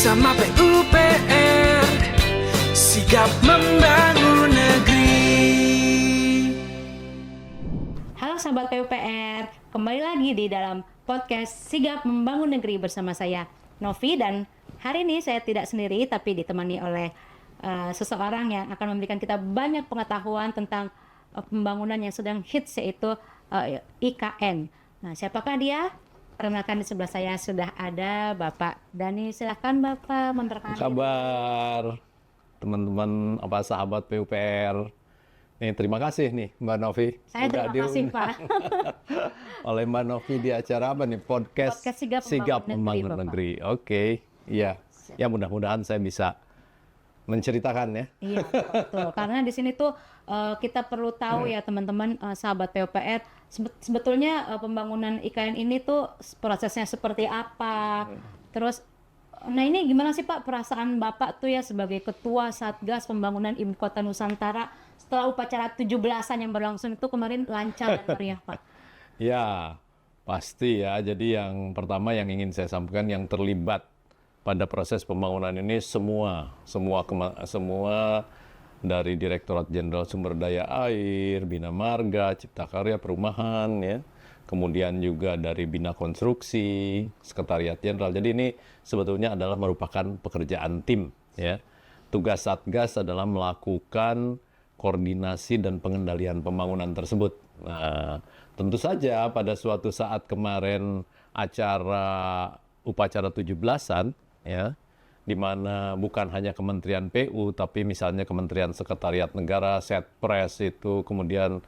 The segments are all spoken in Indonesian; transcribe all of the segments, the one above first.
bersama PUPR, sigap membangun negeri. Halo sahabat PUPR, kembali lagi di dalam podcast Sigap Membangun Negeri bersama saya Novi, dan hari ini saya tidak sendiri tapi ditemani oleh seseorang yang akan memberikan kita banyak pengetahuan tentang pembangunan yang sedang hits, yaitu IKN. Nah, siapakah dia? Perkenalkan, di sebelah saya sudah ada Bapak Dhani. Silahkan Bapak memperkenalkan. Kabar teman-teman, sahabat PUPR. Nih, terima kasih nih Mbak Novi. Saya Udah terima kasih Pak. oleh Mbak Novi di acara apa nih? Podcast Sigap Membangun Negeri. Oke, iya. Ya mudah-mudahan saya bisa menceritakan ya. Iya, betul. Karena di sini tuh kita perlu tahu ya teman-teman, sahabat PUPR, sebetulnya pembangunan IKN ini tuh prosesnya seperti apa. Terus, nah ini gimana sih Pak perasaan Bapak tuh ya sebagai Ketua Satgas Pembangunan Ibu Kota Nusantara setelah upacara 17-an yang berlangsung itu kemarin lancar dan meriah Pak? Ya, pasti ya. Jadi yang pertama yang ingin saya sampaikan, yang terlibat pada proses pembangunan ini semua dari Direktorat Jenderal Sumber Daya Air, Bina Marga, Cipta Karya, Perumahan, ya, kemudian juga dari Bina Konstruksi, Sekretariat Jenderal. Jadi ini sebetulnya adalah merupakan pekerjaan tim, ya. Tugas Satgas adalah melakukan koordinasi dan pengendalian pembangunan tersebut. Nah, tentu saja pada suatu saat kemarin upacara 17-an, ya, di mana bukan hanya Kementerian PU, tapi misalnya Kementerian Sekretariat Negara, Setpres itu, kemudian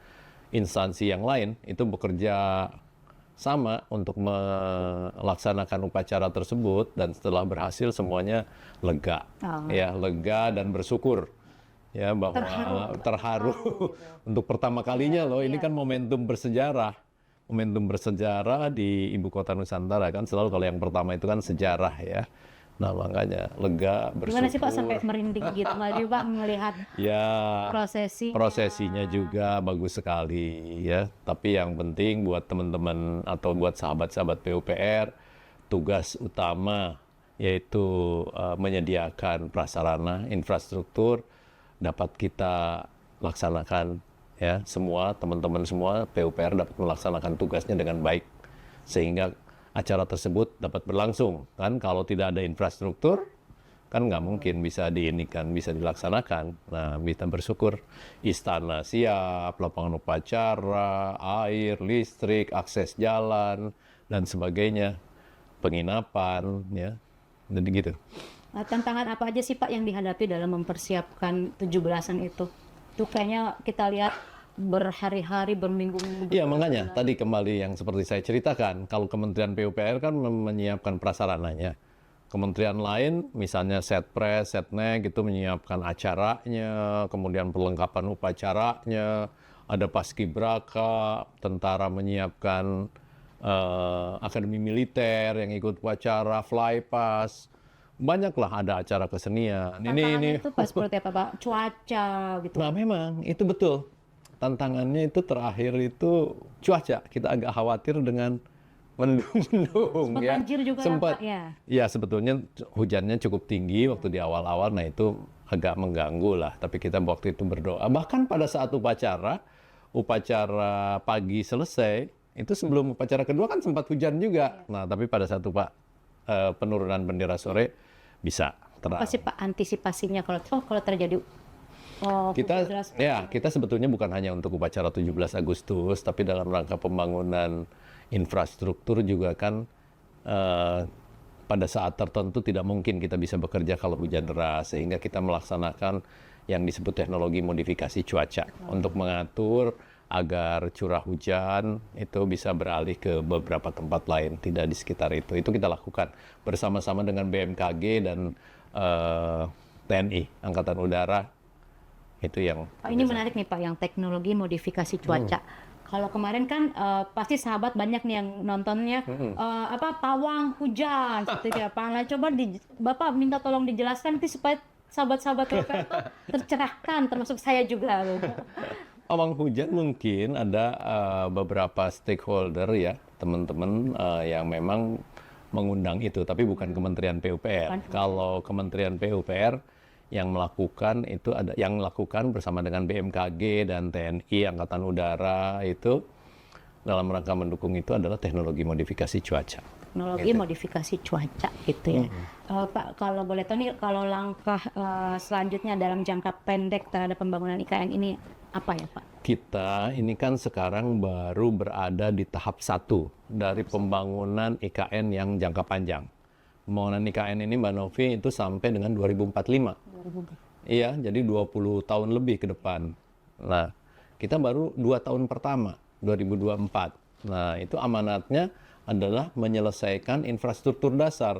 instansi yang lain, itu bekerja sama untuk melaksanakan upacara tersebut, dan setelah berhasil semuanya lega, ya, lega dan bersyukur. Ya, bahwa terharu untuk pertama kalinya loh, ini kan momentum bersejarah di Ibu Kota Nusantara kan, selalu kalau yang pertama itu kan sejarah ya. Nah, makanya lega, bersyukur. Gimana sih Pak sampai merinding gitu nggak sih Pak melihat ya, prosesinya ya. juga bagus sekali ya. Tapi yang penting buat teman-teman atau buat sahabat-sahabat PUPR, tugas utama yaitu menyediakan prasarana, infrastruktur dapat kita laksanakan ya, semua teman-teman semua PUPR dapat melaksanakan tugasnya dengan baik sehingga acara tersebut dapat berlangsung. Kan kalau tidak ada infrastruktur kan nggak mungkin bisa dilaksanakan. Nah, kita bersyukur istana siap, lapangan upacara, air, listrik, akses jalan dan sebagainya, penginapan ya. Jadi gitu. Tantangan apa aja sih Pak yang dihadapi dalam mempersiapkan 17-an itu? Itu kayaknya kita lihat berhari-hari, berminggu-minggu. Iya, makanya tadi kembali yang seperti saya ceritakan, kalau Kementerian PUPR kan menyiapkan prasarananya. Kementerian lain, misalnya Setpres, Setnek, itu menyiapkan acaranya, kemudian perlengkapan upacaranya, ada paskibraka, tentara menyiapkan akademi militer yang ikut upacara, flypass. Banyaklah ada acara kesenian. Tantangannya itu Pak seperti apa Pak? Cuaca gitu. Nah, memang itu betul. Tantangannya itu terakhir itu cuaca. Kita agak khawatir dengan mendung-mendung ya. Banjir juga Sempat Pak, ya. Ya, sebetulnya hujannya cukup tinggi waktu di awal-awal. Nah, itu agak mengganggu lah. Tapi kita waktu itu berdoa. Bahkan pada saat upacara pagi selesai, itu sebelum upacara kedua kan sempat hujan juga. Nah, tapi pada saat penurunan bendera sore bisa terang. Apa sih Pak antisipasinya kalau terjadi kita sebetulnya bukan hanya untuk upacara 17 Agustus, tapi dalam rangka pembangunan infrastruktur juga kan pada saat tertentu tidak mungkin kita bisa bekerja kalau hujan deras, sehingga kita melaksanakan yang disebut teknologi modifikasi cuaca untuk mengatur agar curah hujan itu bisa beralih ke beberapa tempat lain, tidak di sekitar itu. Itu kita lakukan bersama-sama dengan BMKG dan TNI, Angkatan Udara. Itu yang ini menarik nih Pak, yang teknologi modifikasi cuaca. Kalau kemarin kan pasti sahabat banyak nih yang nontonnya pawang hujan seperti apa. Nah, coba Bapak minta tolong dijelaskan nanti supaya sahabat-sahabat PUPR tercerahkan, termasuk saya juga. Pawang hujan mungkin ada beberapa stakeholder ya, teman-teman yang memang mengundang itu, tapi bukan Kementerian PUPR. Kalau Kementerian PUPR yang melakukan itu ada yang melakukan bersama dengan BMKG dan TNI Angkatan Udara itu dalam rangka mendukung itu adalah teknologi modifikasi cuaca. Teknologi modifikasi cuaca gitu ya. Pak, kalau boleh tahu nih, kalau langkah selanjutnya dalam jangka pendek terhadap pembangunan IKN ini apa ya Pak? Kita ini kan sekarang baru berada di tahap 1 dari pembangunan IKN yang jangka panjang. Pembangunan IKN ini Mbak Novi itu sampai dengan 2045. Iya, jadi 20 tahun lebih ke depan. Nah, kita baru 2 tahun pertama, 2024. Nah, itu amanatnya adalah menyelesaikan infrastruktur dasar,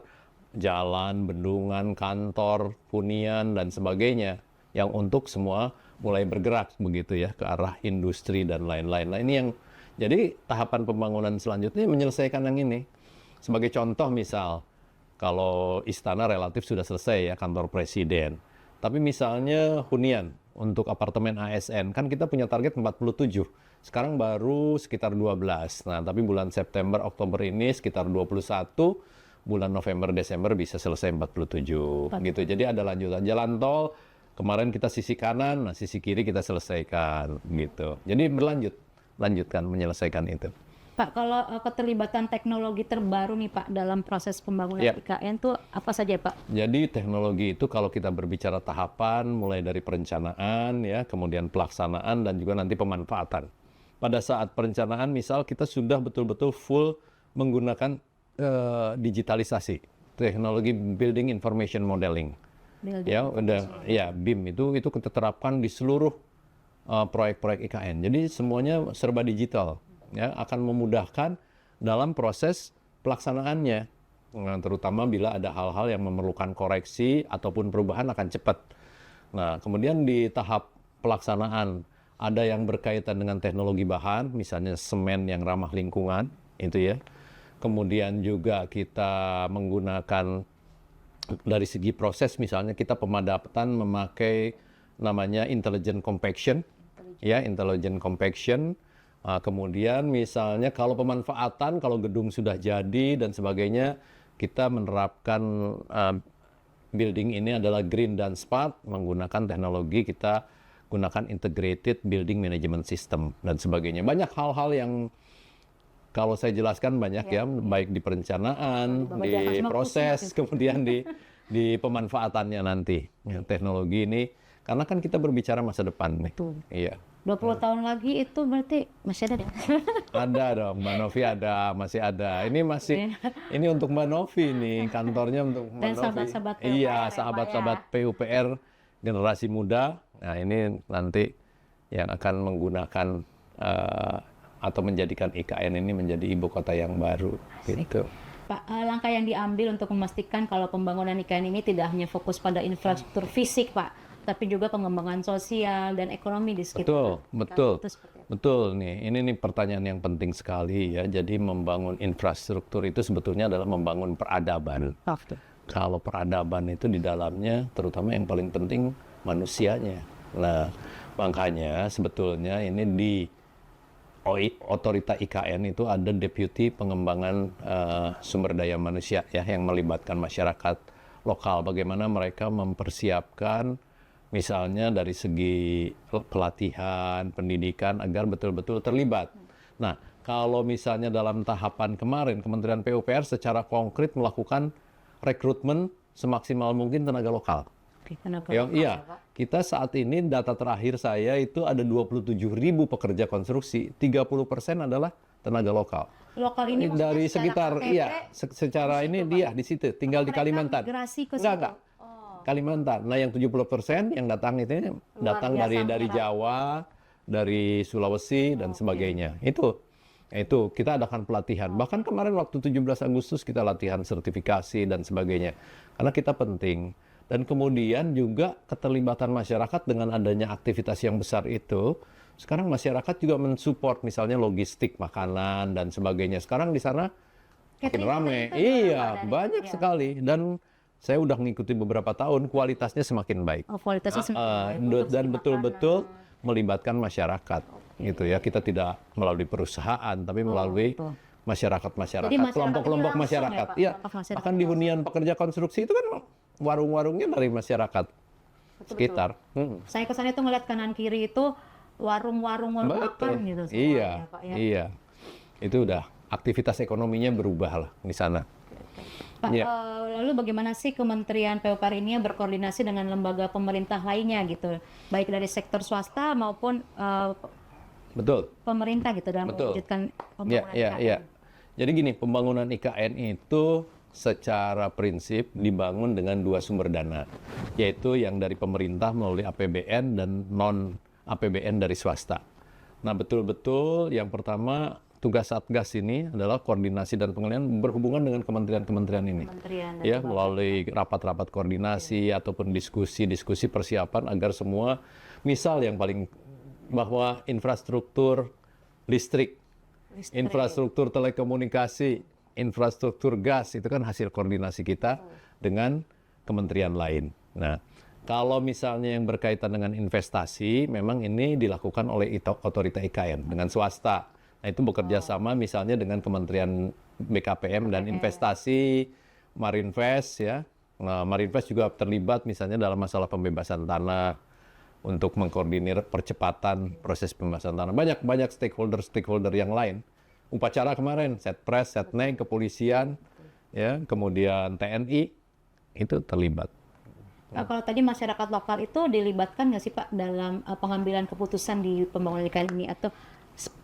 jalan, bendungan, kantor, hunian, dan sebagainya, yang untuk semua mulai bergerak begitu ya ke arah industri dan lain-lain. Nah, ini yang jadi tahapan pembangunan selanjutnya menyelesaikan yang ini. Sebagai contoh misal, kalau istana relatif sudah selesai ya, kantor presiden. Tapi misalnya hunian untuk apartemen ASN, kan kita punya target 47. Sekarang baru sekitar 12. Nah, tapi bulan September, Oktober ini sekitar 21. Bulan November, Desember bisa selesai 47. Gitu. Jadi ada lanjutan jalan tol. Kemarin kita sisi kanan, nah sisi kiri kita selesaikan. Gitu. Jadi lanjutkan menyelesaikan itu. Pak, kalau keterlibatan teknologi terbaru nih Pak dalam proses pembangunan IKN itu apa saja Pak? Jadi teknologi itu kalau kita berbicara tahapan mulai dari perencanaan ya, kemudian pelaksanaan dan juga nanti pemanfaatan. Pada saat perencanaan misal kita sudah betul-betul full menggunakan digitalisasi, teknologi Building Information Modeling. Ya, udah ya BIM itu kita terapkan di seluruh proyek-proyek IKN. Jadi semuanya serba digital. Ya, akan memudahkan dalam proses pelaksanaannya, terutama bila ada hal-hal yang memerlukan koreksi ataupun perubahan akan cepat. Nah, kemudian di tahap pelaksanaan ada yang berkaitan dengan teknologi bahan, misalnya semen yang ramah lingkungan, itu ya. Kemudian juga kita menggunakan dari segi proses, misalnya kita pemadatan memakai namanya intelligent compaction, ya intelligent compaction. Kemudian misalnya kalau pemanfaatan, kalau gedung sudah jadi dan sebagainya, kita menerapkan building ini adalah green dan smart, menggunakan teknologi kita gunakan integrated building management system dan sebagainya. Banyak hal-hal yang kalau saya jelaskan banyak ya, baik di perencanaan, di proses, kemudian di pemanfaatannya nanti. Ya, teknologi ini, karena kan kita berbicara masa depan nih. Betul. Iya. 20 tahun lagi itu berarti masih ada deh. Ada dong, Mbak Novi masih ada. Ini masih, ini untuk Mbak Novi nih, kantornya untuk Mbak Novi. Dan sahabat-sahabat PUPR. Iya, sahabat-sahabat PUPR, generasi muda. Nah ini nanti yang akan menggunakan atau menjadikan IKN ini menjadi ibu kota yang baru. Gitu. Pak, langkah yang diambil untuk memastikan kalau pembangunan IKN ini tidak hanya fokus pada infrastruktur fisik, Pak, tapi juga pengembangan sosial dan ekonomi di sekitar. Betul nih. Ini nih pertanyaan yang penting sekali ya. Jadi membangun infrastruktur itu sebetulnya adalah membangun peradaban. Kalau peradaban itu di dalamnya, terutama yang paling penting manusianya. Nah, makanya sebetulnya ini di Otorita IKN itu ada Deputi Pengembangan Sumber Daya Manusia ya, yang melibatkan masyarakat lokal. Bagaimana mereka mempersiapkan misalnya dari segi pelatihan, pendidikan agar betul-betul terlibat. Nah, kalau misalnya dalam tahapan kemarin Kementerian PUPR secara konkret melakukan rekrutmen semaksimal mungkin tenaga lokal. Iya, kita saat ini data terakhir saya itu ada 27.000 pekerja konstruksi, 30% adalah tenaga lokal. Lokal ini dari sekitar, secara ini dia di situ, tinggal di Kalimantan. Enggak. Kalimantan. Nah, yang 70% yang datang itu datang dari Jawa, dari Sulawesi dan sebagainya. Itu kita adakan pelatihan. Bahkan kemarin waktu 17 Agustus kita latihan sertifikasi dan sebagainya. Karena kita penting. Dan kemudian juga keterlibatan masyarakat dengan adanya aktivitas yang besar itu. Sekarang masyarakat juga mensupport misalnya logistik makanan dan sebagainya. Sekarang di sana makin ramai. Iya, banyak sekali. Dan saya udah mengikuti beberapa tahun, kualitasnya semakin baik. Kualitasnya semakin baik. Dan betul-betul melibatkan masyarakat. Gitu ya, kita tidak melalui perusahaan, tapi melalui masyarakat-masyarakat, Jadi masyarakat kelompok-kelompok ini langsung ya, masyarakat. Pak? Iya, Kelompok masyarakat bahkan di hunian pekerja konstruksi itu kan warung-warungnya dari masyarakat sekitar. Saya kesannya tuh ngeliat kanan kiri itu warung-warung makan gitu Iya, semuanya, Pak, ya. iya. Itu udah aktivitas ekonominya berubah lah di sana. Pak, Iya. lalu bagaimana sih Kementerian PUPR ini berkoordinasi dengan lembaga pemerintah lainnya gitu, baik dari sektor swasta maupun Betul. pemerintah gitu dalam Betul. mewujudkan Iya, pembangunan iya, IKN? iya. Jadi gini, pembangunan IKN itu secara prinsip dibangun dengan dua sumber dana, yaitu yang dari pemerintah melalui APBN dan non APBN dari swasta. Nah, betul-betul yang pertama tugas Satgas ini adalah koordinasi dan pengelolaan berhubungan dengan kementerian-kementerian ini. Kementerian dan Ya, lembaga. melalui rapat-rapat koordinasi ataupun diskusi-diskusi persiapan agar semua, misal yang paling bahwa infrastruktur listrik, infrastruktur telekomunikasi, infrastruktur gas itu kan hasil koordinasi kita dengan kementerian lain. Nah, kalau misalnya yang berkaitan dengan investasi, memang ini dilakukan oleh otorita IKN dengan swasta. Nah, itu bekerja sama misalnya dengan Kementerian BKPM dan Investasi, Marinvest ya. Nah, Marinvest juga terlibat misalnya dalam masalah pembebasan tanah untuk mengkoordinir percepatan proses pembebasan tanah. Banyak stakeholder yang lain. Upacara kemarin, Setpres, Setnek, kepolisian, ya, kemudian TNI itu terlibat. Nah, kalau tadi masyarakat lokal itu dilibatkan nggak sih Pak dalam pengambilan keputusan di pembangunan IKN ini atau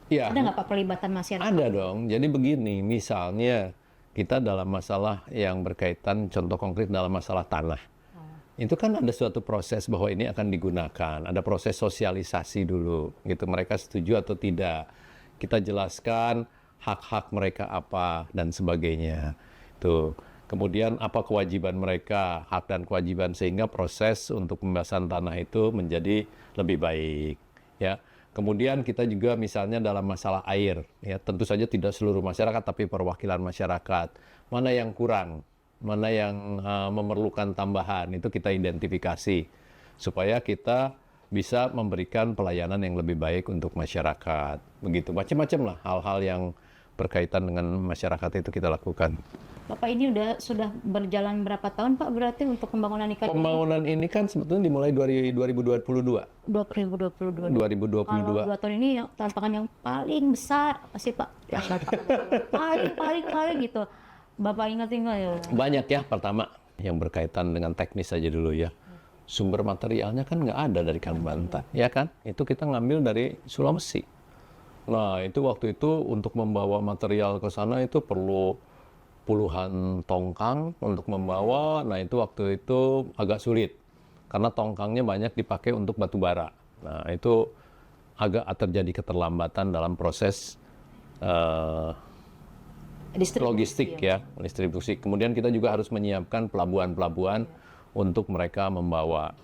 Ya, ada nggak Pak pelibatan masyarakat? ada dong. Jadi begini, misalnya kita dalam masalah yang berkaitan contoh konkret dalam masalah tanah. Itu kan ada suatu proses bahwa ini akan digunakan. Ada proses sosialisasi dulu, gitu. Mereka setuju atau tidak. Kita jelaskan hak-hak mereka apa dan sebagainya. Tuh. Kemudian apa kewajiban mereka, hak dan kewajiban sehingga proses untuk pembebasan tanah itu menjadi lebih baik. Ya. Kemudian kita juga misalnya dalam masalah air, ya tentu saja tidak seluruh masyarakat tapi perwakilan masyarakat. Mana yang kurang? Mana yang memerlukan tambahan, itu kita identifikasi supaya kita bisa memberikan pelayanan yang lebih baik untuk masyarakat. Begitu, macam-macam lah hal-hal yang berkaitan dengan masyarakat itu kita lakukan. Bapak ini sudah berjalan berapa tahun Pak berarti untuk pembangunan IKN? Pembangunan ini kan sebetulnya dimulai 2022. 2022. 2022. Kalau 2 tahun ini tantangan yang paling besar apa sih Pak? paling gitu. Bapak ingat-ingat ya? Banyak ya, pertama yang berkaitan dengan teknis saja dulu ya. Sumber materialnya kan nggak ada dari Kalimantan, ya kan? Itu kita ngambil dari Sulawesi. Nah, itu waktu itu untuk membawa material ke sana itu perlu puluhan tongkang untuk membawa. Nah, itu waktu itu agak sulit karena tongkangnya banyak dipakai untuk batu bara. Nah, itu agak terjadi keterlambatan dalam proses logistik ya, distribusi. Kemudian kita juga harus menyiapkan pelabuhan-pelabuhan untuk mereka membawa.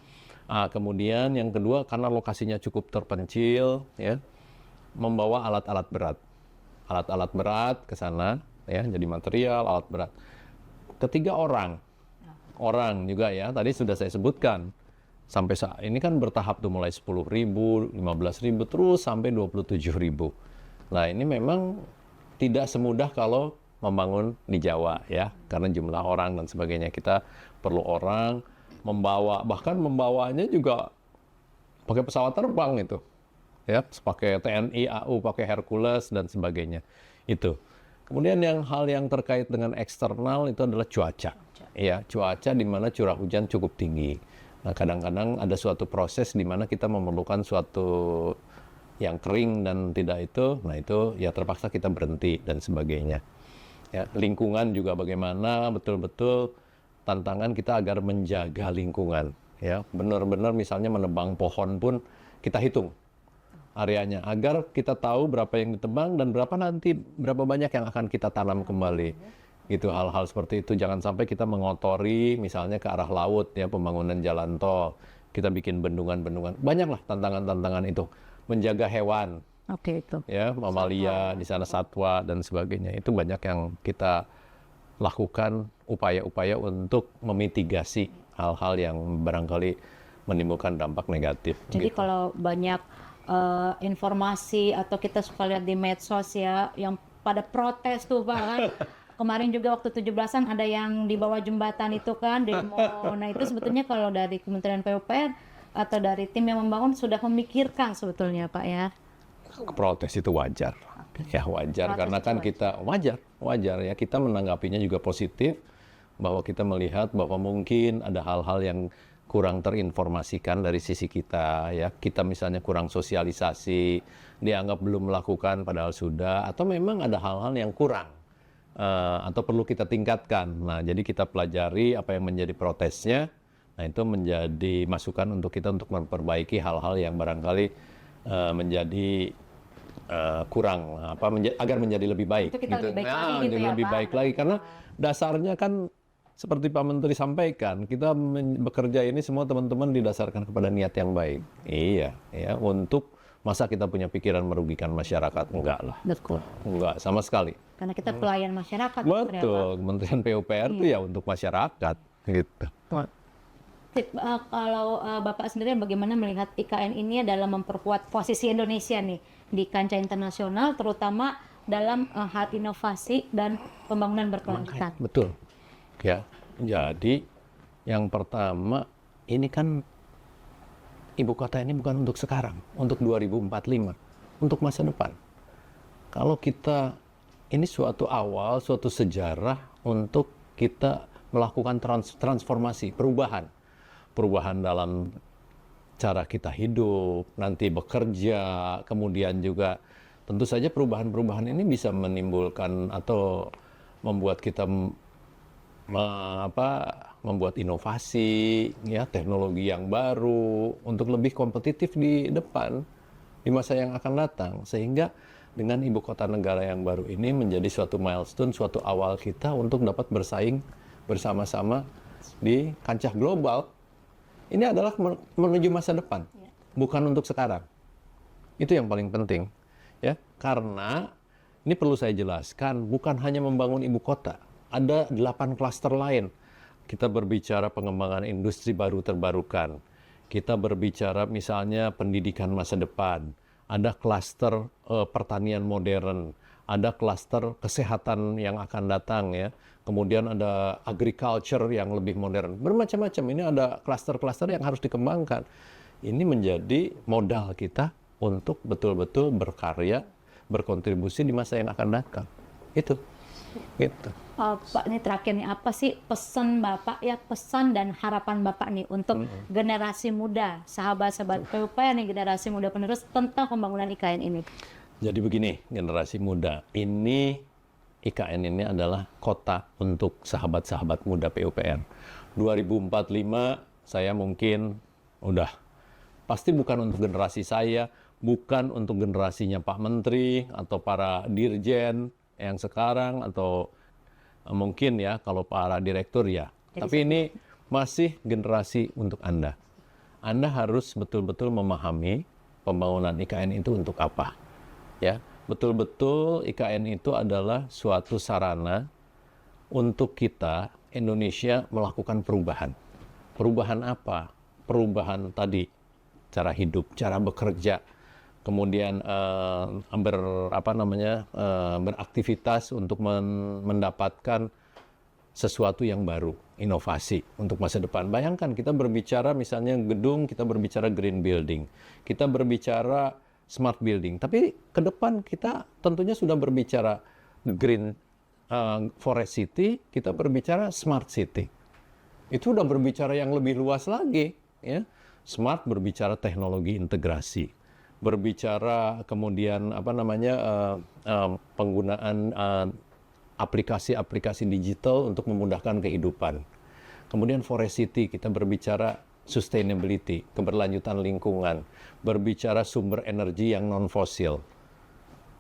Kemudian yang kedua karena lokasinya cukup terpencil ya, membawa alat-alat berat. Alat-alat berat ke sana ya, jadi material, alat berat. Ketiga orang juga ya, tadi sudah saya sebutkan. Sampai saat ini kan bertahap tuh mulai 10.000, 15.000 terus sampai 27.000. Nah, ini memang tidak semudah kalau membangun di Jawa ya, karena jumlah orang dan sebagainya. Kita perlu orang membawa, bahkan membawanya juga pakai pesawat terbang itu. Ya, pakai TNI, AU, pakai Hercules dan sebagainya. Itu. Kemudian hal yang terkait dengan eksternal itu adalah cuaca. Ya, cuaca di mana curah hujan cukup tinggi. Nah, kadang-kadang ada suatu proses di mana kita memerlukan suatu yang kering dan tidak itu, nah itu ya terpaksa kita berhenti dan sebagainya. Ya, lingkungan juga bagaimana betul-betul tantangan kita agar menjaga lingkungan. Ya, benar-benar misalnya menebang pohon pun kita hitung areanya agar kita tahu berapa yang ditebang dan berapa banyak yang akan kita tanam kembali. Gitu, hal-hal seperti itu jangan sampai kita mengotori misalnya ke arah laut ya, pembangunan jalan tol, kita bikin bendungan-bendungan. Banyaklah tantangan-tantangan itu. Menjaga hewan, Oke, itu. ya, mamalia di sana, satwa dan sebagainya. Itu banyak yang kita lakukan upaya-upaya untuk memitigasi hal-hal yang barangkali menimbulkan dampak negatif. Jadi gitu. kalau banyak informasi atau kita suka lihat di medsos ya, yang pada protes tuh Pak kan. Kemarin juga waktu 17-an ada yang di bawah jembatan itu kan demo. Nah itu sebetulnya kalau dari Kementerian PUPR atau dari tim yang membangun sudah memikirkan sebetulnya Pak ya. Protes itu wajar. Ya wajar Protes karena itu kan wajar. kita wajar ya kita menanggapinya juga positif bahwa kita melihat bahwa mungkin ada hal-hal yang kurang terinformasikan dari sisi kita ya. Kita misalnya kurang sosialisasi, dianggap belum melakukan padahal sudah, atau memang ada hal-hal yang kurang atau perlu kita tingkatkan. Nah, jadi kita pelajari apa yang menjadi protesnya. Nah, itu menjadi masukan untuk kita untuk memperbaiki hal-hal yang barangkali menjadi kurang agar menjadi lebih baik. Itu kita lebih baik lagi gitu jadi ya, lebih Pak? baik lagi karena dasarnya kan seperti Pak Menteri sampaikan, kita bekerja ini semua teman-teman didasarkan kepada niat yang baik. Iya, ya untuk masa kita punya pikiran merugikan masyarakat, enggak lah. Betul. Enggak sama sekali. Karena kita pelayan masyarakat. Betul, Kementerian PUPR itu ya untuk masyarakat gitu. Kalau Bapak sendiri bagaimana melihat IKN ini dalam memperkuat posisi Indonesia nih di kancah internasional, terutama dalam hal inovasi dan pembangunan berkelanjutan? Betul. Ya, jadi yang pertama ini kan ibu kota ini bukan untuk sekarang, untuk 2045, untuk masa depan. Kalau kita ini suatu awal, suatu sejarah untuk kita melakukan transformasi, perubahan dalam cara kita hidup, nanti bekerja, kemudian juga tentu saja perubahan-perubahan ini bisa menimbulkan atau membuat kita membuat inovasi, ya teknologi yang baru untuk lebih kompetitif di depan di masa yang akan datang. Sehingga dengan ibu kota negara yang baru ini menjadi suatu milestone, suatu awal kita untuk dapat bersaing bersama-sama di kancah global. Ini adalah menuju masa depan, bukan untuk sekarang. Itu yang paling penting, ya. Karena ini perlu saya jelaskan, bukan hanya membangun ibu kota. Ada 8 klaster lain. Kita berbicara pengembangan industri baru terbarukan. Kita berbicara misalnya pendidikan masa depan. Ada klaster pertanian modern. Ada klaster kesehatan yang akan datang ya. Kemudian ada agriculture yang lebih modern. Bermacam-macam. Ini ada klaster-klaster yang harus dikembangkan. Ini menjadi modal kita untuk betul-betul berkarya, berkontribusi di masa yang akan datang. Itu. Gitu. Pak, ini terakhir nih, apa sih pesan Bapak ya, pesan dan harapan Bapak nih untuk generasi muda, sahabat-sahabat PUPR nih, generasi muda penerus tentang pembangunan IKN ini? Jadi begini, generasi muda, ini IKN ini adalah kota untuk sahabat-sahabat muda PUPR. 2045 saya mungkin udah, pasti bukan untuk generasi saya, bukan untuk generasinya Pak Menteri atau para dirjen yang sekarang atau mungkin ya kalau para direktur ya. Tapi ini masih generasi untuk Anda. Anda harus betul-betul memahami pembangunan IKN itu untuk apa. Ya, betul-betul IKN itu adalah suatu sarana untuk kita Indonesia melakukan perubahan. Perubahan apa? Perubahan tadi cara hidup, cara bekerja, kemudian beraktivitas untuk mendapatkan sesuatu yang baru, inovasi untuk masa depan. Bayangkan kita berbicara misalnya gedung, kita berbicara green building, kita berbicara smart building, tapi ke depan kita tentunya sudah berbicara green forest city, kita berbicara smart city. Itu udah berbicara yang lebih luas lagi, ya. Smart berbicara teknologi integrasi, berbicara kemudian penggunaan aplikasi-aplikasi digital untuk memudahkan kehidupan. Kemudian forest city kita berbicara sustainability, keberlanjutan lingkungan, berbicara sumber energi yang non fosil.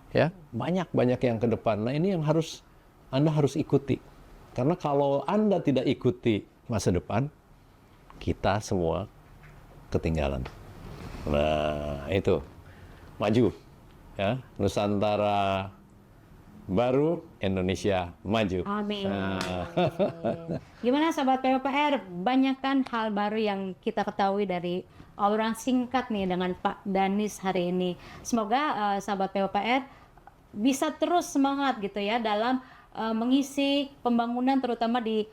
Ya, banyak yang ke depan. Nah, ini yang Anda harus ikuti. Karena kalau Anda tidak ikuti masa depan, kita semua ketinggalan. Nah, itu. Maju. Ya, Nusantara baru, Indonesia maju. Amin. Gimana sahabat PUPR? Banyak kan hal baru yang kita ketahui dari obrolan singkat nih dengan Pak Danis hari ini. Semoga sahabat PUPR bisa terus semangat gitu ya dalam mengisi pembangunan terutama di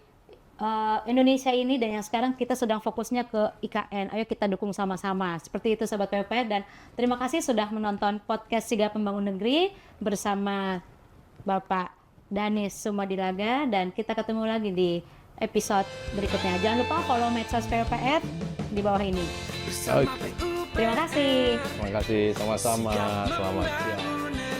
Indonesia ini, dan yang sekarang kita sedang fokusnya ke IKN. Ayo kita dukung sama-sama. Seperti itu Sobat PUPR, dan terima kasih sudah menonton podcast Sigap Membangun Negeri bersama Bapak Danis Sumadilaga, dan kita ketemu lagi di episode berikutnya. Jangan lupa follow medsos PUPR di bawah ini. Bersama Oke. PUPR. Terima kasih. Terima kasih, sama-sama. Selamat siang.